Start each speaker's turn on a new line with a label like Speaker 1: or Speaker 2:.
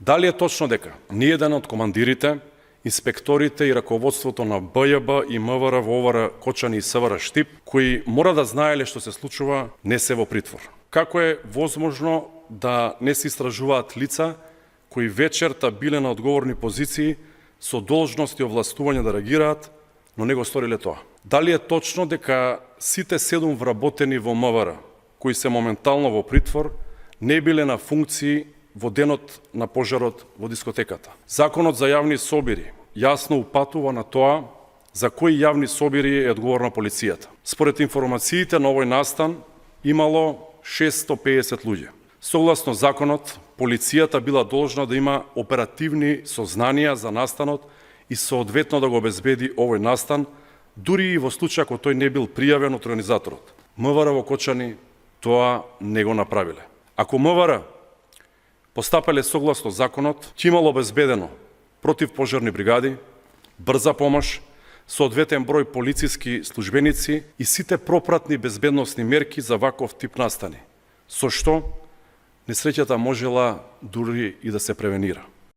Speaker 1: Дали е точно дека ниеден од командирите, инспекторите и раководството на БЈБ и МВР во ОВР Кочани и СВР Штип, кои мора да знаеле што се случува, не се во притвор? Како е возможно да не се истражуваат лица кои вечерта биле на одговорни позиции со должност и овластување да реагираат, но не го сториле тоа? Дали е точно дека сите 7 вработени во МВР, кои се моментално во притвор, не биле на функции во денот на пожарот во дискотеката? Законот за јавни собири јасно упатува на тоа за кои јавни собири е одговорна полицијата. Според информациите на овој настан имало 650 луѓе. Согласно законот, полицијата била должна да има оперативни сознанија за настанот и соодветно да го обезбеди овој настан, дури и во случај ако тој не бил пријавен од организаторот. МВР во Кочани тоа не го направиле. Ако МВР постапале согласно законот, ќе имало обезбедено противпожарни бригади, брза помош, соодветен број полициски службеници и сите пропратни безбедносни мерки за ваков тип настани, со што несреќата можела дури и да се превенира.